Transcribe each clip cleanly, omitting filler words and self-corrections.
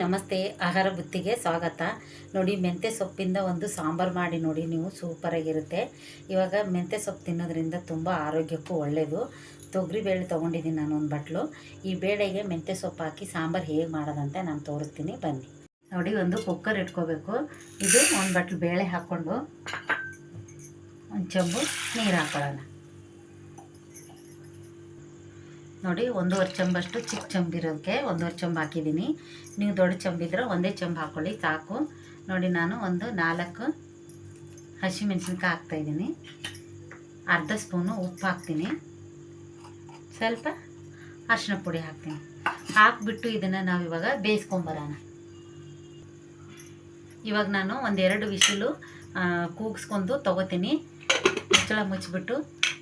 ನಮಸ್ತೆ. ಆಹಾರ ಬುತ್ತಿಗೆ ಸ್ವಾಗತ. ನೋಡಿ, ಮೆಂತ್ಯ ಸೊಪ್ಪಿಂದ ಒಂದು ಸಾಂಬಾರು ಮಾಡಿ ನೋಡಿ, ನೀವು ಸೂಪರಾಗಿರುತ್ತೆ. ಇವಾಗ ಮೆಂತ್ಯ ಸೊಪ್ಪು ತಿನ್ನೋದ್ರಿಂದ ತುಂಬ ಆರೋಗ್ಯಕ್ಕೂ ಒಳ್ಳೆಯದು. ತೊಗರಿ ಬೇಳೆ ತೊಗೊಂಡಿದ್ದೀನಿ ನಾನು ಒಂದು ಬಟ್ಲು. ಈ ಬೇಳೆಗೆ ಮೆಂತ್ಯ ಸೊಪ್ಪು ಹಾಕಿ ಸಾಂಬಾರು ಹೇಗೆ ಮಾಡೋದಂತ ನಾನು ತೋರಿಸ್ತೀನಿ, ಬನ್ನಿ. ನೋಡಿ, ಒಂದು ಕುಕ್ಕರ್ ಇಟ್ಕೋಬೇಕು. ಇದು ಒಂದು ಬಟ್ಲು ಬೇಳೆ ಹಾಕ್ಕೊಂಡು ಒಂದು ಚೊಂಬು ನೀರು ಹಾಕೊಳ್ಳೋಣ. ನೋಡಿ, 1.5 ಚಮಚಷ್ಟು ಚಿಕ್ಕ ಚಂಬಿರೋದಕ್ಕೆ 1.5 ಚಮಚ ಹಾಕಿದ್ದೀನಿ. ನೀವು ದೊಡ್ಡ ಚಂಬಿದ್ರೆ ಒಂದೇ ಚಮಚ ಹಾಕ್ಕೊಳ್ಳಿ ಸಾಕು. ನೋಡಿ, ನಾನು ಒಂದು 4 ಹಸಿಮೆಣಸಿನ್ಕಾಯಿ ಹಾಕ್ತಾಯಿದ್ದೀನಿ. ಅರ್ಧ ಸ್ಪೂನು ಉಪ್ಪು ಹಾಕ್ತೀನಿ. ಸ್ವಲ್ಪ ಅರಿಶಿನ ಪುಡಿ ಹಾಕ್ತೀನಿ. ಹಾಕಿಬಿಟ್ಟು ಇದನ್ನು ನಾವು ಇವಾಗ ಬೇಯಿಸ್ಕೊಂಬರೋಣ. ಇವಾಗ ನಾನು 1-2 ವಿಶಿಲು ಕೂಗಿಸ್ಕೊಂಡು ತೊಗೋತೀನಿ. ಮುಚ್ಚಳ ಮುಚ್ಚಿಬಿಟ್ಟು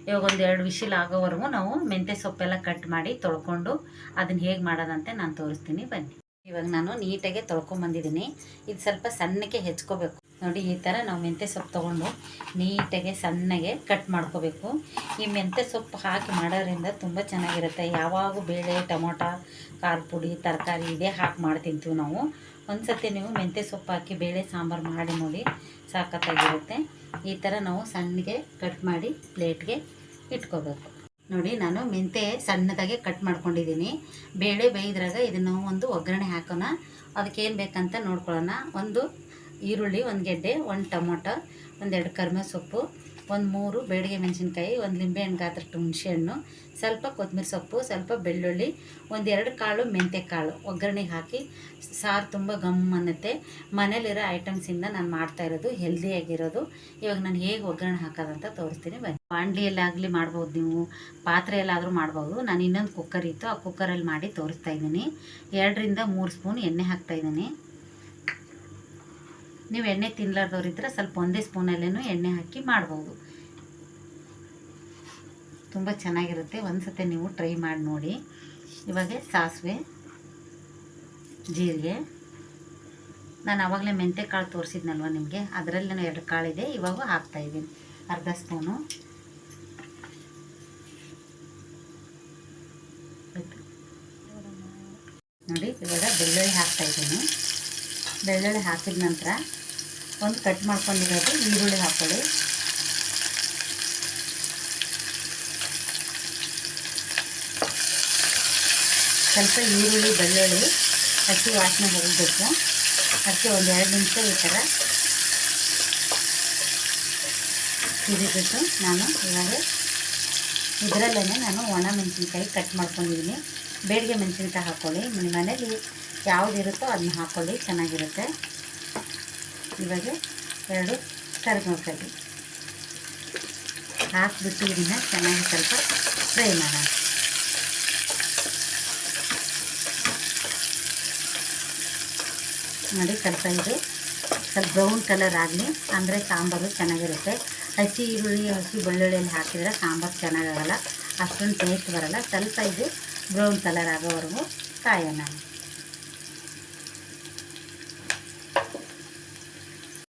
ಇವಾಗ 1-2 ವಿಶಿಲ್ ಆಗೋವರೆಗೂ ನಾವು ಮೆಂತ್ಯ ಸೊಪ್ಪೆಲ್ಲ ಕಟ್ ಮಾಡಿ ತೊಳ್ಕೊಂಡು ಅದನ್ನು ಹೇಗೆ ಮಾಡೋದಂತೆ ನಾನು ತೋರಿಸ್ತೀನಿ, ಬನ್ನಿ. ಇವಾಗ ನಾನು ನೀಟಾಗೆ ತೊಳ್ಕೊಂಬಂದಿದ್ದೀನಿ. ಇದು ಸ್ವಲ್ಪ ಸಣ್ಣಕ್ಕೆ ಹೆಚ್ಕೋಬೇಕು. ನೋಡಿ, ಈ ಥರ ನಾವು ಮೆಂತ್ಯ ಸೊಪ್ಪು ತೊಗೊಂಡು ನೀಟಾಗೆ ಸಣ್ಣಗೆ ಕಟ್ ಮಾಡ್ಕೋಬೇಕು. ಈ ಮೆಂತ್ಯ ಸೊಪ್ಪು ಹಾಕಿ ಮಾಡೋದ್ರಿಂದ ತುಂಬ ಚೆನ್ನಾಗಿರುತ್ತೆ. ಯಾವಾಗೂ ಬೇಳೆ, ಟೊಮೊಟೊ, ಖಾರ ಪುಡಿ, ತರಕಾರಿ ಇದೇ ಹಾಕಿ ಮಾಡ್ತಿಂತೀವಿ ನಾವು. ಒಂದು ಸತಿ ನೀವು ಮೆಂತ್ಯ ಸೊಪ್ಪು ಹಾಕಿ ಬೇಳೆ ಸಾಂಬಾರು ಮಾಡಿ ನೋಡಿ, ಸಾಕತ್ತಾಗಿರುತ್ತೆ. ಈ ಥರ ನಾವು ಸಣ್ಣಗೆ ಕಟ್ ಮಾಡಿ ಪ್ಲೇಟ್ಗೆ ಇಟ್ಕೋಬೇಕು. ನೋಡಿ, ನಾನು ಮೆಂತ್ಯ ಸಣ್ಣದಾಗೆ ಕಟ್ ಮಾಡ್ಕೊಂಡಿದ್ದೀನಿ. ಬೇಳೆ ಬೇಯಿದ್ರಾಗ ಇದನ್ನು ಒಂದು ಒಗ್ಗರಣೆ ಹಾಕೋಣ. ಅದಕ್ಕೇನು ಬೇಕಂತ ನೋಡ್ಕೊಳ್ಳೋಣ. ಒಂದು ಈರುಳ್ಳಿ, 1 ಗೆಡ್ಡೆ, 1 ಟೊಮೊಟೊ, 1-2 ಕರಿಬೇವು ಸೊಪ್ಪು, 1-3 ಬೇಡಿಗೆ ಮೆಣಸಿನ್ಕಾಯಿ, 1 ಲಿಂಬೆಹಣ್ಣು ಗಾತ್ರಕ್ಕೆ ಹುಣಸೆಹಣ್ಣು, ಸ್ವಲ್ಪ ಕೊತ್ತಂಬರಿ ಸೊಪ್ಪು, ಸ್ವಲ್ಪ ಬೆಳ್ಳುಳ್ಳಿ, 1-2 ಕಾಳು ಮೆಂತ್ಯ ಕಾಳು ಒಗ್ಗರಣೆಗೆ ಹಾಕಿ ಸಾರು ತುಂಬ ಗಮ್ ಅನ್ನತ್ತೆ. ಮನೇಲಿರೋ ಐಟಮ್ಸಿಂದ ನಾನು ಮಾಡ್ತಾಯಿರೋದು ಹೆಲ್ದಿಯಾಗಿರೋದು. ಇವಾಗ ನಾನು ಹೇಗೆ ಒಗ್ಗರಣೆ ಹಾಕೋದಂತ ತೋರಿಸ್ತೀನಿ, ಬನ್ನಿ. ಬಾಣಲಿಯಲ್ಲಾಗಲಿ ಮಾಡ್ಬೋದು, ನೀವು ಪಾತ್ರೆಯಲ್ಲಾದರೂ ಮಾಡ್ಬೋದು. ನಾನು ಇನ್ನೊಂದು ಕುಕ್ಕರ್ ಇತ್ತು, ಆ ಕುಕ್ಕರಲ್ಲಿ ಮಾಡಿ ತೋರಿಸ್ತಾಯಿದ್ದೀನಿ. 2-3 ಸ್ಪೂನ್ ಎಣ್ಣೆ ಹಾಕ್ತಾಯಿದ್ದೀನಿ. ನೀವು ಎಣ್ಣೆ ತಿನ್ನಲಾರ್ದವ್ರಿದ್ರೆ ಸ್ವಲ್ಪ ಒಂದೇ ಸ್ಪೂನಲ್ಲೇ ಎಣ್ಣೆ ಹಾಕಿ ಮಾಡ್ಬೋದು. ತುಂಬ ಚೆನ್ನಾಗಿರುತ್ತೆ. ಒಂದು ಸತಿ ನೀವು ಟ್ರೈ ಮಾಡಿ ನೋಡಿ. ಇವಾಗ ಸಾಸಿವೆ, ಜೀರಿಗೆ, ನಾನು ಆವಾಗಲೇ ಮೆಂತ್ಯ ಕಾಳು ತೋರಿಸಿದ್ನಲ್ವ ನಿಮಗೆ, ಅದರಲ್ಲಿ ನಾನು 2 ಕಾಳಿದೆ. ಇವಾಗ ಹಾಕ್ತಾಯಿದ್ದೀನಿ ಅರ್ಧ ಸ್ಪೂನು. ನೋಡಿ, ಇವಾಗ ಬೆಳ್ಳುಳ್ಳಿ ಹಾಕ್ತಾಯಿದ್ದೀನಿ. ಬೆಳ್ಳುಳ್ಳಿ ಹಾಕಿದ ನಂತರ ಒಂದು ಕಟ್ ಮಾಡ್ಕೊಂಡಿರೋದು ಈರುಳ್ಳಿ ಹಾಕ್ಕೊಳ್ಳಿ. ಸ್ವಲ್ಪ ಈರುಳ್ಳಿ, ಬೆಳ್ಳುಳ್ಳಿ ಹಸಿ ವಾಸನೆ ಹೋಗಬೇಕು. ಅದಕ್ಕೆ 1-2 ನಿಮಿಷ ಈ ಥರ ತಿರುಗಿಬಿಟ್ಟು ನಾನು ಇವಾಗ ಇದರಲ್ಲೇ ನಾನು ಒಣ ಮೆಣಸಿನ್ಕಾಯಿ ಕಟ್ ಮಾಡ್ಕೊಂಡಿದ್ದೀನಿ. ಬೇಡಿಗೆ ಮೆಣಸಿನ್ಕಾಯಿ ಹಾಕ್ಕೊಳ್ಳಿ. ನಿಮ್ಮ ಮನೇಲಿ ಯಾವುದಿರುತ್ತೋ ಅದನ್ನ ಹಾಕ್ಕೊಳ್ಳಿ, ಚೆನ್ನಾಗಿರುತ್ತೆ. ಇವಾಗ 2 ಕರಿಬೇವು ಹಾಕಿಬಿಟ್ಟು ಇದನ್ನು ಚೆನ್ನಾಗಿ ಸ್ವಲ್ಪ ಫ್ರೈ ಮಾಡೋಣ. ನೋಡಿ, ಸ್ವಲ್ಪ ಬ್ರೌನ್ ಕಲರ್ ಆಗಲಿ, ಅಂದರೆ ಸಾಂಬಾರು ಚೆನ್ನಾಗಿರುತ್ತೆ. ಹಸಿ ಈರುಳ್ಳಿ, ಹಸಿ ಬೆಳ್ಳುಳ್ಳಿಯಲ್ಲಿ ಹಾಕಿದರೆ ಸಾಂಬಾರು ಚೆನ್ನಾಗಾಗಲ್ಲ, ಅಷ್ಟೊಂದು ಟೇಸ್ಟ್ ಬರೋಲ್ಲ. ಸ್ವಲ್ಪ ಇದು ಬ್ರೌನ್ ಕಲರ್ ಆಗೋವರೆಗೂ ಕಾಯೋಣ.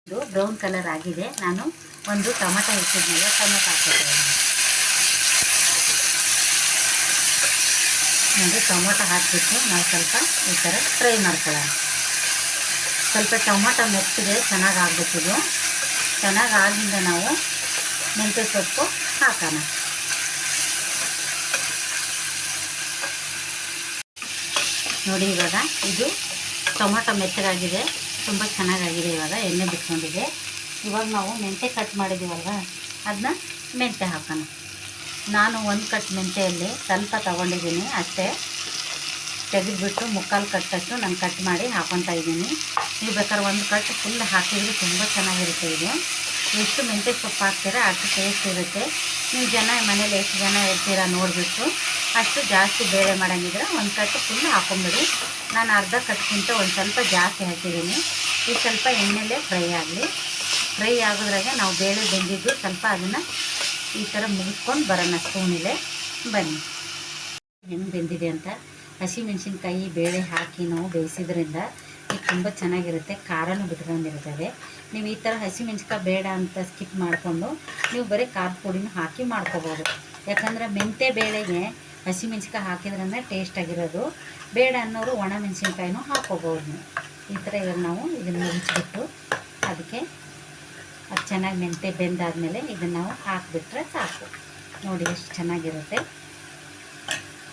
ಇದು ಬ್ರೌನ್ ಕಲರ್ ಆಗಿದೆ. ನಾನು ಒಂದು ಟೊಮೊಟೊ ಹೆಚ್ಚಿದ್ಮೇಲೆ ಟೊಮೊಟೊ ಹಾಕ್ಕೊಳ್ತೀನಿ. ನೋಡಿ, ಟೊಮೊಟೊ ಹಾಕಿಬಿಟ್ಟು ನಾವು ಸ್ವಲ್ಪ ಈ ಥರ ಫ್ರೈ ಮಾಡ್ಕೊಳ್ಳೋಣ. ಸ್ವಲ್ಪ ಟೊಮೊಟೊ ಮೆತ್ತಿಗೆ ಚೆನ್ನಾಗಿ ಆಗಬೇಕಿದು. ಚೆನ್ನಾಗಿ ಆಗಿಂದ ನಾವು ಮೆಂತ್ಯ ಸೊಪ್ಪು ಹಾಕೋಣ. ನೋಡಿ, ಇವಾಗ ಇದು ಟೊಮೊಟೊ ಮೆತ್ತಗಾಗಿದೆ, ತುಂಬ ಚೆನ್ನಾಗಾಗಿದೆ. ಇವಾಗ ಎಣ್ಣೆ ಬಿಟ್ಕೊಂಡಿದೆ. ಇವಾಗ ನಾವು ಮೆಂತ್ಯ ಕಟ್ ಮಾಡಿದ್ದೀವಲ್ವ, ಅದನ್ನ ಮೆಂತ್ಯ ಹಾಕೋಣ. ನಾನು 1 ಕಟ್ ಮೆಂತ್ಯಲ್ಲಿ ಸ್ವಲ್ಪ ತೊಗೊಂಡಿದ್ದೀನಿ ಅಷ್ಟೇ. ತೆಗೆದುಬಿಟ್ಟು 3/4 ಕಟ್ಟಷ್ಟು ನಾನು ಕಟ್ ಮಾಡಿ ಹಾಕ್ಕೊತಾ ಇದ್ದೀನಿ. ನೀವು ಬೇಕಾದ್ರೆ 1 ಕಟ್ ಫುಲ್ ಹಾಕಿದರೆ ತುಂಬ ಚೆನ್ನಾಗಿರುತ್ತೆ. ಇದು ಎಷ್ಟು ಮೆಂತ್ಯ ಸೊಪ್ಪು ಹಾಕ್ತೀರಾ ಅಷ್ಟು ಟೇಸ್ಟ್ ಇರುತ್ತೆ. ನೀವು ಮನೇಲಿ ಎಷ್ಟು ಜನ ಇರ್ತೀರಾ ನೋಡಿಬಿಟ್ಟು ಅಷ್ಟು ಜಾಸ್ತಿ ಬೇಳೆ ಮಾಡೋಂಗಿದ್ರೆ 1 ಕಟ್ ಫುಲ್ ಹಾಕ್ಕೊಂಬಿಡಿ. ನಾನು ಅರ್ಧ ಕಟ್ಗಿಂತ ಒಂದು ಸ್ವಲ್ಪ ಜಾಸ್ತಿ ಹಾಕಿದ್ದೀನಿ. ಇದು ಸ್ವಲ್ಪ ಎಣ್ಣೆಲೇ ಫ್ರೈ ಆಗಲಿ. ಫ್ರೈ ಆಗೋದ್ರಾಗೆ ನಾವು ಬೇಳೆ ಬೆಂದಿದ್ದು ಸ್ವಲ್ಪ ಅದನ್ನು ಈ ಥರ ಮುಗಿಸ್ಕೊಂಡು ಬರೋಣ ಸ್ಪೂನಿಗೆ, ಬನ್ನಿ. ಹೆಂಗೆ ಬೆಂದಿದೆ ಅಂತ. ಹಸಿಮೆಣಸಿನ್ಕಾಯಿ ಬೇಳೆ ಹಾಕಿ ನಾವು ಬೇಯಿಸಿದ್ರಿಂದ ಇದು ತುಂಬ ಚೆನ್ನಾಗಿರುತ್ತೆ. ಖಾರನೂ ಬಿಟ್ಕೊಂಡಿರ್ತದೆ. ನೀವು ಈ ಥರ ಹಸಿಮೆಣಸಿನ್ಕಾಯಿ ಬೇಡ ಅಂತ ಸ್ಕಿಪ್ ಮಾಡಿಕೊಂಡು ನೀವು ಬರೀ ಖಾರದ ಪುಡಿನೂ ಹಾಕಿ ಮಾಡ್ಕೋಬೋದು. ಯಾಕಂದರೆ ಮೆಂತ್ಯ ಬೇಳೆಗೆ ಹಸಿಮೆಣ್ಸಿಕಾಯಿ ಹಾಕಿದ್ರೇ ಟೇಸ್ಟಾಗಿರೋದು. ಬೇಡ ಅನ್ನೋರು ಒಣ ಮೆಣಸಿನ್ಕಾಯಿನೂ ಹಾಕ್ಕೋಬೋದು ನೀವು. ಈ ಥರ ಇವಾಗ ನಾವು ಇದನ್ನು ಮುಗಿಸ್ಬಿಟ್ಟು ಅದಕ್ಕೆ ಅದು ಚೆನ್ನಾಗಿ ಮೆಂತೆ ಬೆಂದಾದಮೇಲೆ ಇದನ್ನು ನಾವು ಹಾಕಿಬಿಟ್ರೆ ಸಾಕು. ನೋಡಿ ಎಷ್ಟು ಚೆನ್ನಾಗಿರುತ್ತೆ.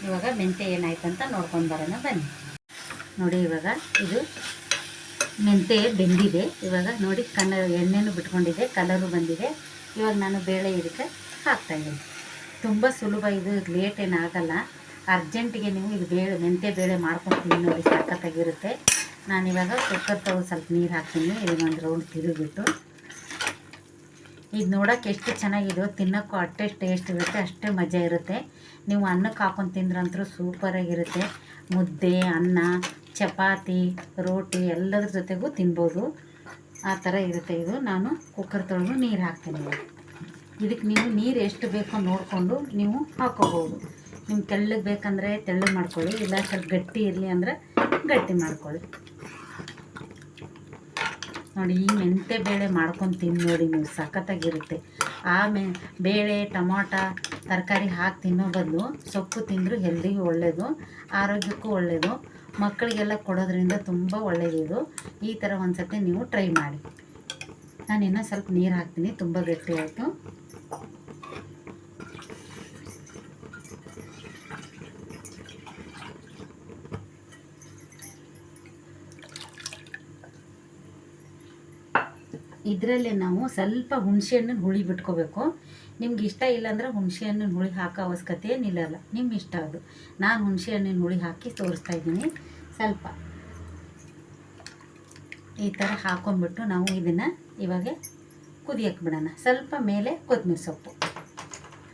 ಇವಾಗ ಮೆಂತೆ ಏನಾಯ್ತು ಅಂತ ನೋಡ್ಕೊಂಡು ಬರೋಣ ಬನ್ನಿ. ನೋಡಿ ಇವಾಗ ಇದು ಮೆಂತೆ ಬೆಂದಿದೆ. ಇವಾಗ ನೋಡಿ ಎಣ್ಣೆನೂ ಬಿಟ್ಕೊಂಡಿದೆ, ಕಲರು ಬಂದಿದೆ. ಇವಾಗ ನಾನು ಬೇಳೆ ಇದಕ್ಕೆ ಹಾಕ್ತಾಯಿದ್ದೀನಿ. ತುಂಬ ಸುಲಭ ಇದು, ಲೇಟ್ ಏನಾಗಲ್ಲ. ಅರ್ಜೆಂಟಿಗೆ ನೀವು ಇದು ಮೆಂತೆ ಬೇಳೆ ಮಾಡ್ಕೊತೀನಿ ನೋಡಿ, ಸಖತ್ತಾಗಿರುತ್ತೆ. ನಾನಿವಾಗ ಕುಕ್ಕರ್ ತೊಗೊಂಡು ಸ್ವಲ್ಪ ನೀರು ಹಾಕ್ತೀನಿ. ಇದನ್ನೊಂದು ರೌಂಡ್ ತಿರುಗಿಬಿಟ್ಟು ಇದು ನೋಡೋಕೆ ಎಷ್ಟು ಚೆನ್ನಾಗಿದೆಯೋ, ತಿನ್ನೋಕ್ಕೂ ಅಷ್ಟೇ ಟೇಸ್ಟ್ ಇರುತ್ತೆ, ಅಷ್ಟೇ ಮಜಾ ಇರುತ್ತೆ. ನೀವು ಅನ್ನಕ್ಕೆ ಹಾಕೊಂಡು ತಿಂದ್ರಂತೂ ಸೂಪರಾಗಿರುತ್ತೆ. ಮುದ್ದೆ, ಅನ್ನ, ಚಪಾತಿ, ರೋಟಿ ಎಲ್ಲದ್ರ ಜೊತೆಗೂ ತಿನ್ಬೋದು. ಆ ಥರ ಇರುತ್ತೆ ಇದು. ನಾನು ಕುಕ್ಕರ್ ತೊಳೆದು ನೀರು ಹಾಕ್ತೀನಿ. ಇದಕ್ಕೆ ನೀವು ನೀರು ಎಷ್ಟು ಬೇಕೋ ನೋಡಿಕೊಂಡು ನೀವು ಹಾಕ್ಕೋಬೋದು. ನಿಮ್ಗೆ ತೆಳ್ಳಗೆ ಬೇಕಂದರೆ ತೆಳ್ಳಗೆ ಮಾಡ್ಕೊಳ್ಳಿ, ಇಲ್ಲ ಸ್ವಲ್ಪ ಗಟ್ಟಿ ಇರಲಿ ಅಂದರೆ ಗಟ್ಟಿ ಮಾಡ್ಕೊಳ್ಳಿ. ನೋಡಿ ಈ ಮೆಂತೆ ಬೇಳೆ ಮಾಡ್ಕೊಂಡು ತಿಂದು ನೋಡಿ ನೀವು, ಸಖತ್ತಾಗಿರುತ್ತೆ. ಬೇಳೆ ಟೊಮಾಟ ತರಕಾರಿ ಹಾಕಿ ತಿನ್ನೋ ಬದಲು ಸೊಪ್ಪು ತಿಂದರೂ ಹೆಲ್ದಿಗೂ ಒಳ್ಳೆಯದು, ಆರೋಗ್ಯಕ್ಕೂ ಒಳ್ಳೆಯದು. ಮಕ್ಕಳಿಗೆಲ್ಲ ಕೊಡೋದ್ರಿಂದ ತುಂಬ ಒಳ್ಳೆಯದು. ಈ ಥರ ಒಂದು ಸತಿ ನೀವು ಟ್ರೈ ಮಾಡಿ. ನಾನು ಇನ್ನೂ ಸ್ವಲ್ಪ ನೀರು ಹಾಕ್ತೀನಿ, ತುಂಬ ಗಟ್ಟಿ ಆಯಿತು. ಇದರಲ್ಲೇ ನಾವು ಸ್ವಲ್ಪ ಹುಣಸೆಹಣ್ಣಿನ ಹುಳಿ ಬಿಟ್ಕೋಬೇಕು. ನಿಮ್ಗೆ ಇಷ್ಟ ಇಲ್ಲಾಂದ್ರೆ ಹುಣಸೆಹಣ್ಣಿನ ಹುಳಿ ಹಾಕೋ ಅವಶ್ಯಕತೆ ಏನಿಲ್ಲಲ್ಲ, ನಿಮ್ಮ ಇಷ್ಟ ಅದು. ನಾನು ಹುಣಸೆಹಣ್ಣಿನ ಹುಳಿ ಹಾಕಿ ತೋರಿಸ್ತಾ ಇದ್ದೀನಿ. ಸ್ವಲ್ಪ ಈ ಥರ ಹಾಕೊಂಡ್ಬಿಟ್ಟು ನಾವು ಇದನ್ನು ಇವಾಗ ಕುದಿಯಕ್ಕೆ ಬಿಡೋಣ. ಸ್ವಲ್ಪ ಮೇಲೆ ಕೊತ್ತಂಬರಿ ಸೊಪ್ಪು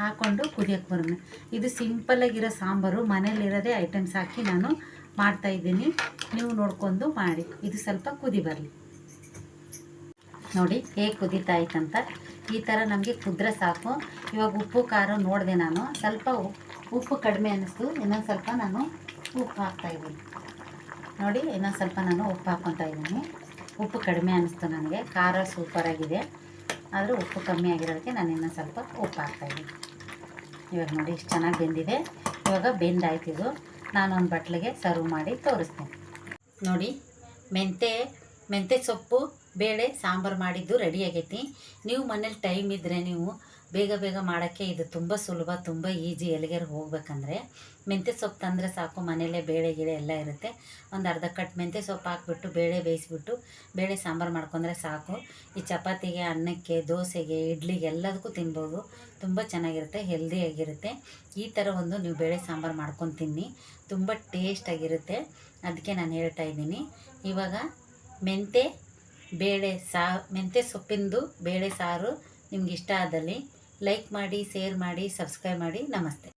ಹಾಕ್ಕೊಂಡು ಕುದಿಯಕ್ಕೆ ಬರೋಣ. ಇದು ಸಿಂಪಲ್ಲಾಗಿರೋ ಸಾಂಬಾರು, ಮನೇಲಿರೋದೇ ಐಟಮ್ಸ್ ಹಾಕಿ ನಾನು ಮಾಡ್ತಾಯಿದ್ದೀನಿ. ನೀವು ನೋಡ್ಕೊಂಡು ಮಾಡಿ. ಇದು ಸ್ವಲ್ಪ ಕುದಿ ಬರಲಿ. ನೋಡಿ ಹೇಗೆ ಕುದೀತಾ ಆಯ್ತಂತ. ಈ ಥರ ನಮಗೆ ಕುದ್ರೆ ಸಾಕು. ಇವಾಗ ಉಪ್ಪು ಖಾರ ನೋಡಿದೆ ನಾನು, ಸ್ವಲ್ಪ ಉಪ್ಪು ಕಡಿಮೆ ಅನ್ನಿಸ್ತು. ಇನ್ನೊಂದು ಸ್ವಲ್ಪ ನಾನು ಉಪ್ಪು ಹಾಕ್ತಾಯಿದ್ದೀನಿ. ನೋಡಿ ಇನ್ನೊಂದು ಸ್ವಲ್ಪ ನಾನು ಉಪ್ಪು ಹಾಕ್ಕೊತಾ ಇದ್ದೀನಿ. ಉಪ್ಪು ಕಡಿಮೆ ಅನ್ನಿಸ್ತು ನನಗೆ. ಖಾರ ಸೂಪರಾಗಿದೆ, ಆದರೆ ಉಪ್ಪು ಕಮ್ಮಿ ಆಗಿರೋದಕ್ಕೆ ನಾನು ಇನ್ನೊಂದು ಸ್ವಲ್ಪ ಉಪ್ಪು ಹಾಕ್ತಾಯಿದ್ದೀನಿ. ಇವಾಗ ನೋಡಿ ಇಷ್ಟು ಚೆನ್ನಾಗಿ ಬೆಂದಿದೆ. ಇವಾಗ ಬೆಂದಾಯ್ತಿದ್ದು ನಾನೊಂದು ಬಟ್ಲಿಗೆ ಸರ್ವ್ ಮಾಡಿ ತೋರಿಸ್ತೀನಿ. ನೋಡಿ ಮೆಂತೆ ಸೊಪ್ಪು ಬೇಳೆ ಸಾಂಬಾರು ಮಾಡಿದ್ದು ರೆಡಿ ಆಗೈತಿ. ನೀವು ಮನೇಲಿ ಟೈಮ್ ಇದ್ದರೆ ನೀವು ಬೇಗ ಮಾಡೋಕ್ಕೆ ಇದು ತುಂಬ ಸುಲಭ, ತುಂಬ ಈಜಿ. ಎಲ್ಲಿಗಾರು ಹೋಗ್ಬೇಕಂದ್ರೆ ಮೆಂತ್ಯ ಸೊಪ್ಪು ತಂದರೆ ಸಾಕು, ಮನೇಲೇ ಬೇಳೆ ಗಿಳೆ ಎಲ್ಲ ಇರುತ್ತೆ. ಒಂದು ಅರ್ಧ ಕಟ್ ಮೆಂತ್ಯ ಸೊಪ್ಪು ಹಾಕ್ಬಿಟ್ಟು ಬೇಳೆ ಬೇಯಿಸ್ಬಿಟ್ಟು ಬೇಳೆ ಸಾಂಬಾರು ಮಾಡ್ಕೊಂಡ್ರೆ ಸಾಕು. ಈ ಚಪಾತಿಗೆ, ಅನ್ನಕ್ಕೆ, ದೋಸೆಗೆ, ಇಡ್ಲಿಗೆ ಎಲ್ಲದಕ್ಕೂ ತಿನ್ಬೋದು. ತುಂಬ ಚೆನ್ನಾಗಿರುತ್ತೆ, ಹೆಲ್ದಿಯಾಗಿರುತ್ತೆ. ಈ ಥರ ಒಂದು ನೀವು ಬೇಳೆ ಸಾಂಬಾರು ಮಾಡ್ಕೊಂಡು ತಿನ್ನಿ, ತುಂಬ ಟೇಸ್ಟಾಗಿರುತ್ತೆ. ಅದಕ್ಕೆ ನಾನು ಹೇಳ್ತಾ ಇದ್ದೀನಿ. ಇವಾಗ ಮೆಂತ್ಯ ಸೊಪ್ಪಿಂದು ಬೇಳೆ ಸಾರು ನಿಮ್ಗೆ ಇಷ್ಟ ಆದಲ್ಲಿ ಲೈಕ್ ಮಾಡಿ, ಶೇರ್ ಮಾಡಿ, ಸಬ್ಸ್ಕ್ರೈಬ್ ಮಾಡಿ. ನಮಸ್ತೆ.